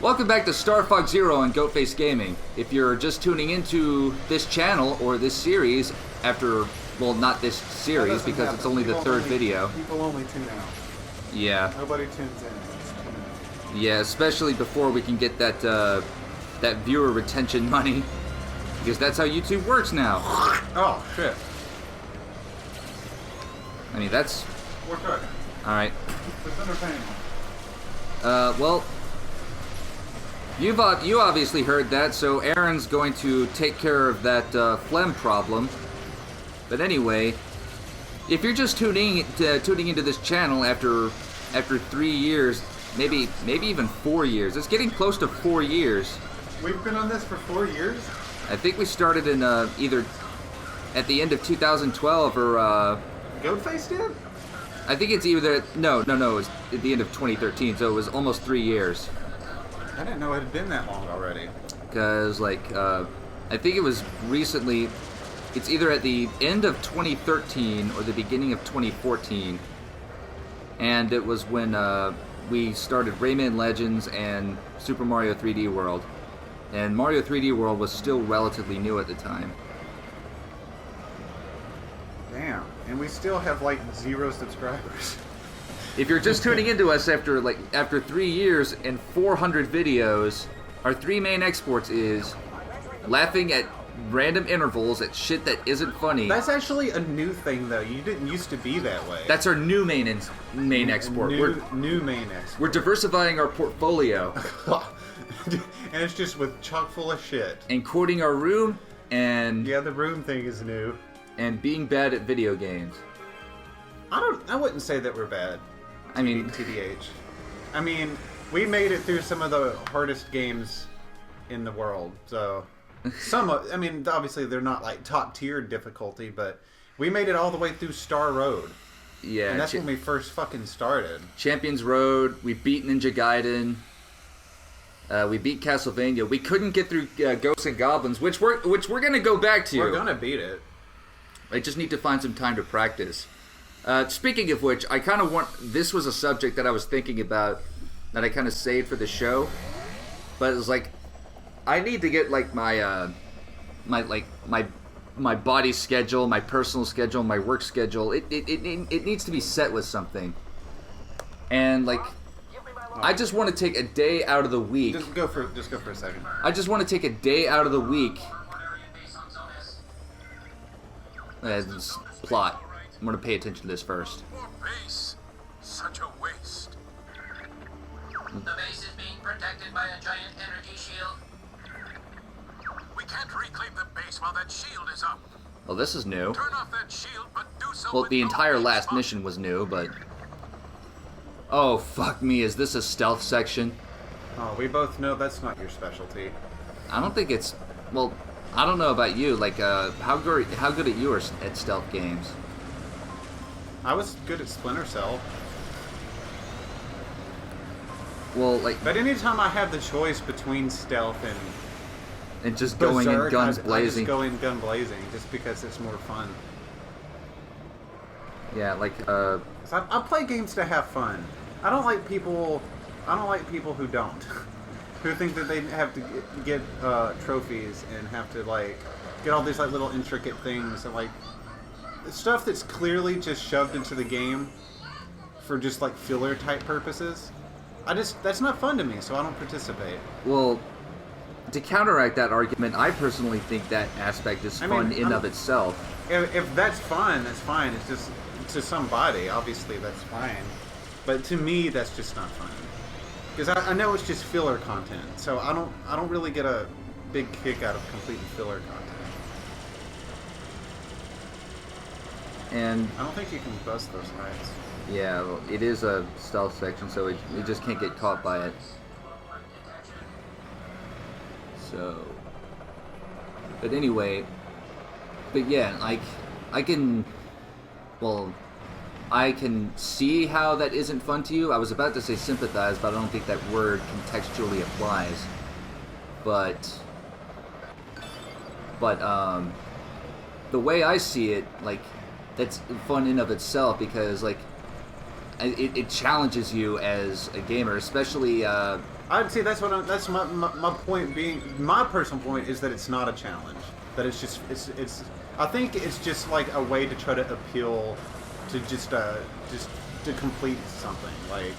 Welcome back to Star Fox Zero on Goatface Gaming. If you're just tuning into this channel or this series after, well, not this series because it's only the third video. People only tune out. Yeah. Nobody tunes in. Yeah, especially before we can get that that viewer retention money, because that's how YouTube works now. Oh shit. I mean, that's. We're good. All right. It's entertaining. Well. You obviously heard that, so Aaron's going to take care of that phlegm problem. But anyway, if you're just tuning into this channel after 3 years, maybe even 4 years, it's getting close to 4 years. We've been on this for 4 years? I think we started in either at the end of 2012 or Goatface did? I think it's either no, it was at the end of 2013, so it was almost 3 years. I didn't know it had been that long already. Because, like, I think it was recently, it's either at the end of 2013 or the beginning of 2014. And it was when we started Rayman Legends and Super Mario 3D World. And Mario 3D World was still relatively new at the time. Damn. And we still have, like, 0 subscribers. If you're just tuning into us after 3 years and 400 videos, our 3 main exports is laughing at random intervals at shit that isn't funny. That's actually a new thing, though. You didn't used to be that way. That's our new main export. New main export. We're diversifying our portfolio. And it's just with chock full of shit. And quoting our room and... Yeah, the room thing is new. And being bad at video games. I wouldn't say that we're bad. I mean, TBH. I mean, we made it through some of the hardest games in the world. So, I mean, obviously they're not like top tier difficulty, but we made it all the way through Star Road. Yeah, and that's when we first fucking started. Champions Road. We beat Ninja Gaiden. We beat Castlevania. We couldn't get through Ghosts and Goblins, which we're gonna go back to. We're gonna beat it. I just need to find some time to practice. Speaking of which, I kind of this was a subject that I was thinking about that I kind of saved for the show, but it was like, I need to get like my body schedule, my personal schedule, my work schedule. It needs to be set with something, and like, I just want to take a day out of the week. Just go for a second. I just want to take a day out of the week. This plot. I'm going to pay attention to this first. Base. Such a waste. The base is being protected by a giant energy shield. We can't reclaim the base while that shield is up. Well, this is new. Turn off that shield, but do so. Well, with the no entire base last up. mission was new, but... Oh, fuck me. Is this a stealth section? Oh, we both know that's not your specialty. I don't think it's... Well, I don't know about you. Like, how good at you are at stealth games? I was good at Splinter Cell. Well, like... But anytime I have the choice between stealth and just going in Berserk, guns I blazing. just go in gun blazing, just because it's more fun. Yeah, like, So I play games to have fun. I don't like people who don't. Who think that they have to get trophies and have to, like, get all these, like, little intricate things and, like... Stuff that's clearly just shoved into the game for just like filler type purposes. That's not fun to me, so I don't participate. Well, to counteract that argument, I personally think that aspect is fun in of itself. If that's fun, that's fine. It's just to somebody, obviously that's fine. But to me, that's just not fun. Because I know it's just filler content, so I don't really get a big kick out of completing filler content. And I don't think you can bust those heights. yeah, well, it is a stealth section, so you just can't get caught by it. So, but anyway, but yeah, like, I can see how that isn't fun to you. I was about to say sympathize, but I don't think that word contextually applies. But the way I see it, like, that's fun in of itself, because like it challenges you as a gamer, especially I'd say that's what that's my point being. My personal point is that it's not a challenge. That it's just it's. I think it's just like a way to try to appeal to just to complete something like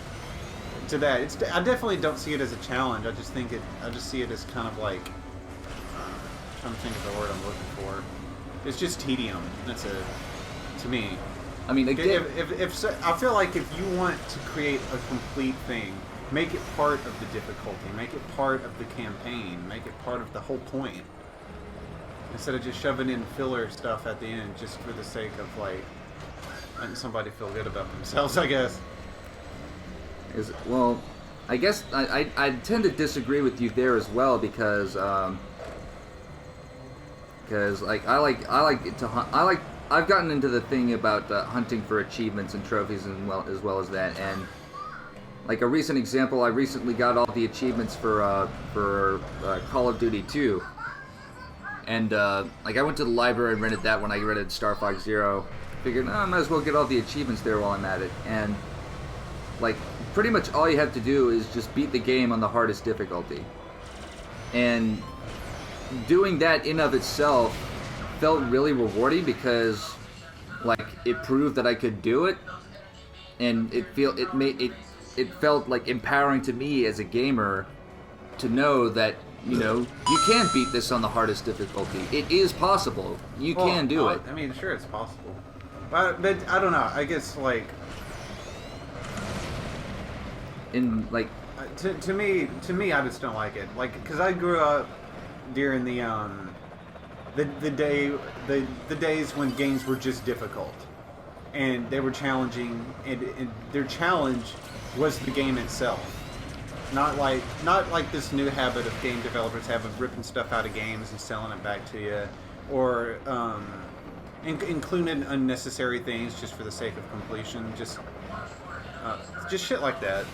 to that. It's I definitely don't see it as a challenge. I just think I just see it as kind of like trying to think of the word I'm looking for. It's just tedium. That's it to me. I mean, again, if I feel like if you want to create a complete thing, make it part of the difficulty, make it part of the campaign, make it part of the whole point. Instead of just shoving in filler stuff at the end just for the sake of like letting somebody feel good about themselves, I guess. Well, I guess I tend to disagree with you there as well because like I like to hunt. I've gotten into the thing about hunting for achievements and trophies as well as that, and like a recent example, I recently got all the achievements for Call of Duty 2, and like I went to the library and rented that when I rented Star Fox Zero. Figured, I might as well get all the achievements there while I'm at it, and like pretty much all you have to do is just beat the game on the hardest difficulty, and doing that in of itself felt really rewarding because like it proved that I could do it, and it felt like empowering to me as a gamer to know that, you know, you can beat this on the hardest difficulty. It is possible. You can do it. I mean, sure, it's possible, but I don't know. I guess like In like to me, I just don't like it. Like, because I grew up during the days when games were just difficult, and they were challenging, and their challenge was the game itself. Not like this new habit of game developers have of ripping stuff out of games and selling it back to you, or including unnecessary things just for the sake of completion. Just shit like that.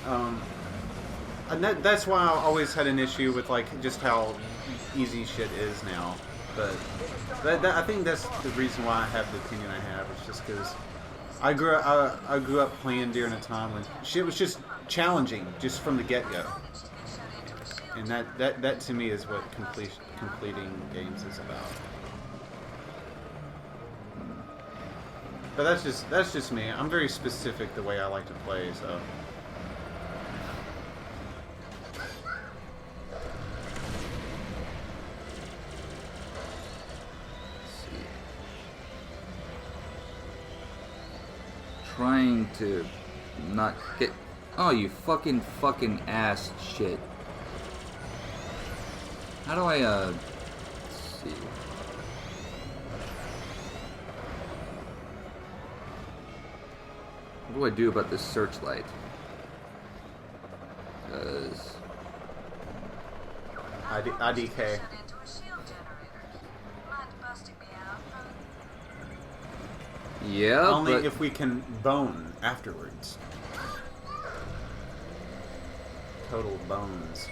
And that's why I always had an issue with like just how easy shit is now. But I think that's the reason why I have the opinion I have. It's just because I grew up playing during a time when shit was just challenging just from the get-go, and that to me is what completing games is about. But that's just me. I'm very specific the way I like to play, so. Trying to not get. Oh, you fucking ass shit. How do I let's see. What do I do about this searchlight? Because IDK. Yeah, only but if we can bone afterwards. Total bones.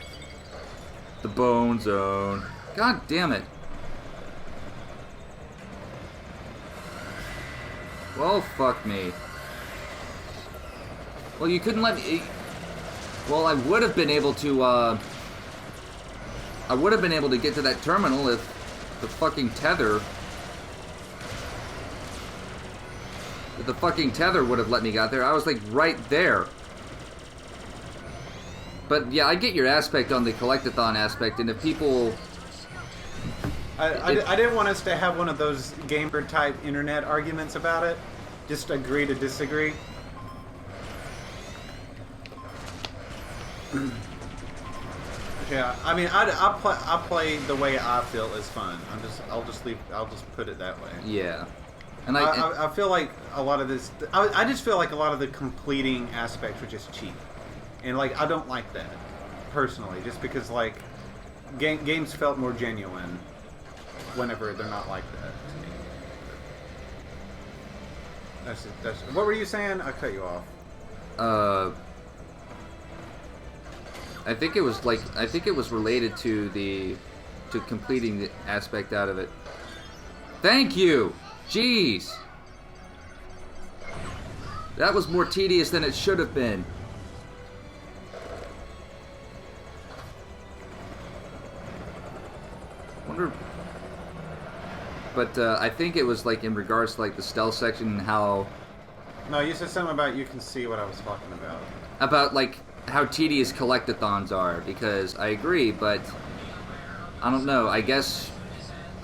the bone zone. God damn it. Well, fuck me. Well, you couldn't let me. Well, I would have been able to. I would have been able to get to that terminal if the fucking tether. If the fucking tether would have let me get there. I was like right there. But yeah, I get your aspect on the collectathon aspect, and if people. I didn't want us to have one of those gamer type internet arguments about it. Just agree to disagree. Yeah, I mean, I play the way I feel is fun. I'll just put it that way. Yeah, and I feel like a lot of this. I just feel like a lot of the completing aspects are just cheap, and like I don't like that personally. Just because like games felt more genuine whenever they're not like that to me. That's. What were you saying? I cut you off. I think it was related to completing the aspect out of it. Thank you. Jeez. That was more tedious than it should have been. wonder. But I think it was like in regards to like the stealth section and how. No, you said something about you can see what I was talking about. About like how tedious collectathons are, because I agree, but I don't know. I guess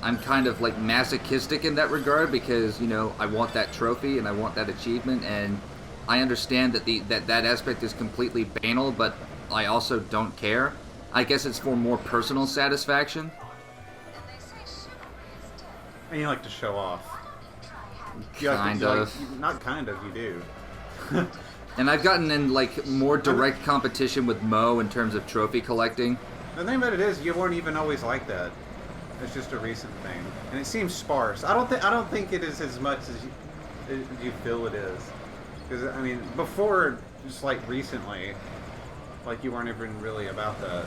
I'm kind of like masochistic in that regard because, you know, I want that trophy and I want that achievement, and I understand that that aspect is completely banal, but I also don't care. I guess it's for more personal satisfaction. And you like to show off. Kind of. Not kind of, you do. And I've gotten in like more direct competition with Mo in terms of trophy collecting. The thing about it is, you weren't even always like that. It's just a recent thing, and it seems sparse. I don't think it is as much as you feel it is. Because I mean, before, just like recently, like you weren't even really about that.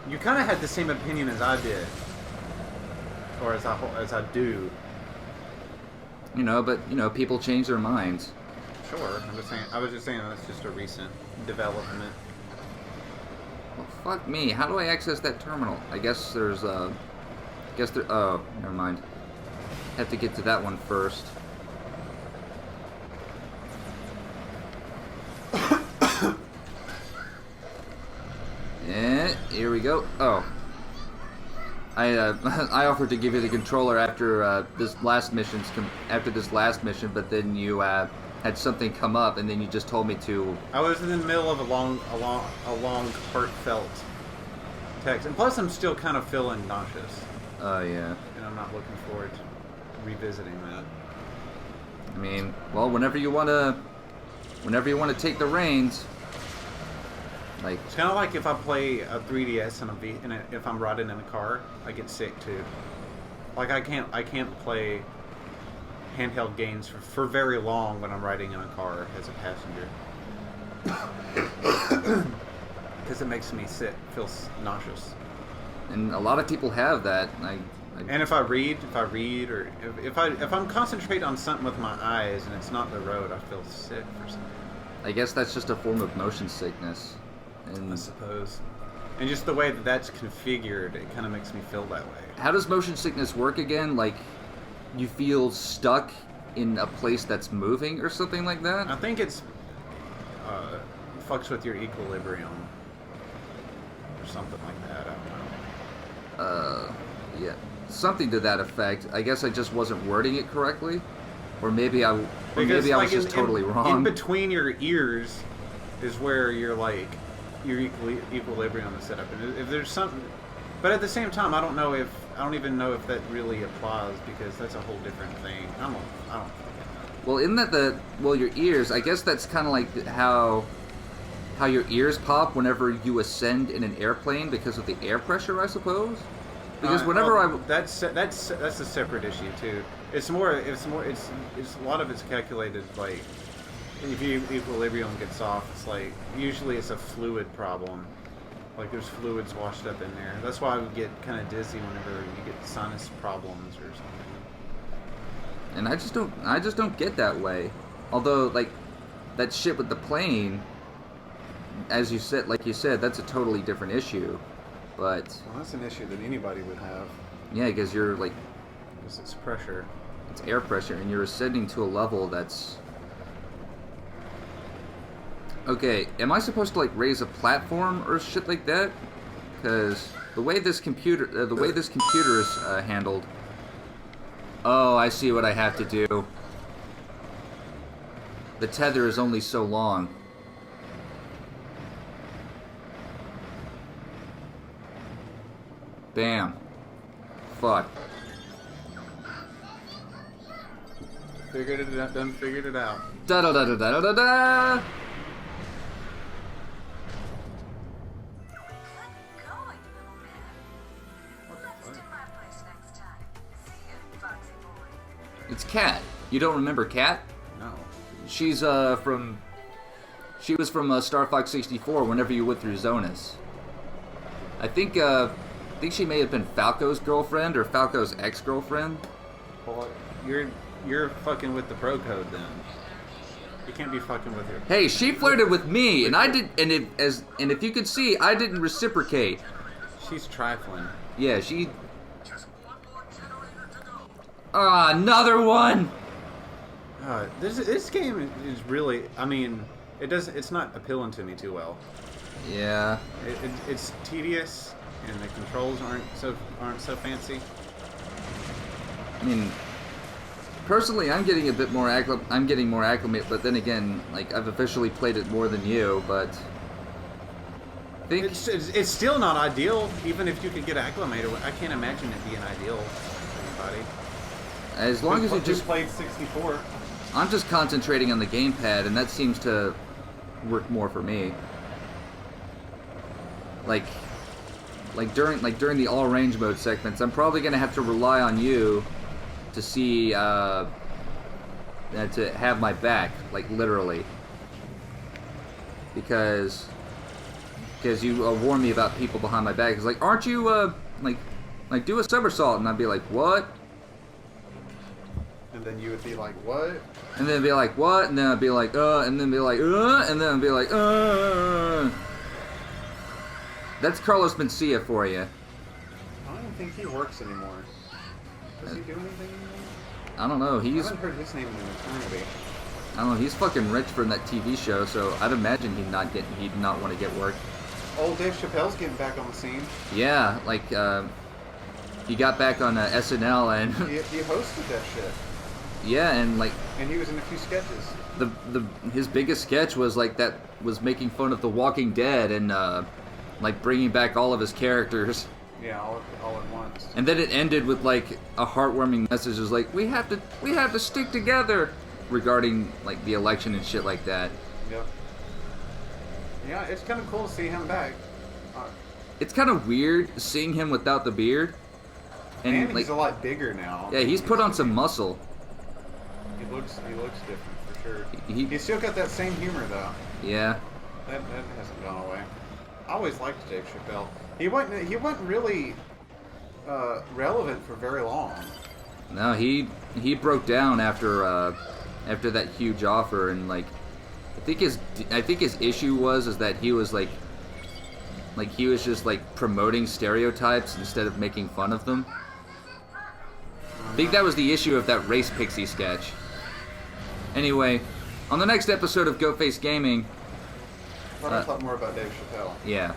You kind of had the same opinion as I did, or as I do. You know, but you know, people change their minds. Sure, I was just saying that's just a recent development. Well, fuck me. How do I access that terminal? I guess there's oh, never mind. Have to get to that one first. Yeah, here we go. Oh. I offered to give you the controller after this last mission, but then you had something come up, and then you just told me to. I was in the middle of a long, heartfelt text, and plus I'm still kind of feeling nauseous. Oh yeah. And I'm not looking forward to revisiting that. I mean, well, whenever you wanna take the reins. Like, it's kind of like if I play a 3DS if I'm riding in a car, I get sick too. Like I can't play handheld games for very long when I'm riding in a car as a passenger, because it makes me sick, feel nauseous. And a lot of people have that. And if I read, or if I'm concentrating on something with my eyes and it's not the road, I feel sick or something. I guess that's just a form of motion sickness. I suppose. And just the way that that's configured, it kind of makes me feel that way. How does motion sickness work again? Like, you feel stuck in a place that's moving or something like that? I think it's fucks with your equilibrium or something like that. I don't know. Yeah, something to that effect. I guess I just wasn't wording it correctly, or maybe I was just totally wrong. In between your ears is where your equilibrium is set up, and if there's something, but at the same time, I don't even know if that really applies, because that's a whole different thing. I don't. Well, isn't that your ears? I guess that's kind of like how your ears pop whenever you ascend in an airplane because of the air pressure, I suppose. Because that's a separate issue too. It's a lot of it's calculated, like if your equilibrium gets off, it's like usually it's a fluid problem. Like there's fluids washed up in there. That's why I would get kind of dizzy whenever you get sinus problems or something. And I just don't get that way. Although, like, that shit with the plane, as you said, that's a totally different issue. But well, that's an issue that anybody would have. Yeah, because you're like, because it's pressure. It's air pressure, and you're ascending to a level that's. Okay, am I supposed to like raise a platform or shit like that? Because the way this computer is handled. Oh, I see what I have to do. The tether is only so long. Bam. Fuck. Figured it out. Da da da da da da da. It's Katt. You don't remember Katt? No. She was from Star Fox 64 whenever you went through Zonus. I think she may have been Falco's girlfriend or Falco's ex-girlfriend. Well, you're fucking with the pro code then. You can't be fucking with her. Hey, she flirted with me, and I did, and if you could see, I didn't reciprocate. She's Triflin. Yeah, she. Just one more generator to go. Ah, another one. This game is really. I mean, it's not appealing to me too well. Yeah. It's tedious, and the controls aren't so fancy. I mean, personally, I'm getting a bit more I'm getting more acclimated, but then again, like I've officially played it more than you, but I think It's still not ideal, even if you could get acclimated. I can't imagine it being ideal for anybody. as long as you just played 64. I'm just concentrating on the gamepad, and that seems to work more for me. Like during the all range mode segments, I'm probably gonna have to rely on you to see to have my back, like literally, because you warn me about people behind my back. It's like, aren't you like do a somersault, and I'd be like, what? And then you would be like, what? And then be like, what? And then I'd be like, and then be like, and then I'd be like, That's Carlos Mencia for you. I don't even think he works anymore. Does he do anything anymore? I don't know. I haven't heard his name in an eternity. I don't know. He's fucking rich from that TV show, so I'd imagine he'd not want to get work. Old Dave Chappelle's getting back on the scene. Yeah, like he got back on SNL and He hosted that shit. yeah, and like And he was in a few sketches. his biggest sketch was like that was making fun of The Walking Dead and like bringing back all of his characters. Yeah, all at once. And then it ended with like a heartwarming message. It was like we have to stick together regarding like the election and shit like that. Yep. Yeah, it's kind of cool to see him back. It's kind of weird seeing him without the beard. And like, he's a lot bigger now. yeah, he's put on some muscle. He looks different for sure. He's still got that same humor though. yeah. That hasn't gone away. I always liked Dave Chappelle. He wasn't really relevant for very long. No, he broke down after that huge offer, and like I think his issue was that he was like he was just like promoting stereotypes instead of making fun of them. I think that was the issue of that Race Pixie sketch. Anyway, on the next episode of Go Face Gaming, Probably talk more about Dave Chappelle. yeah.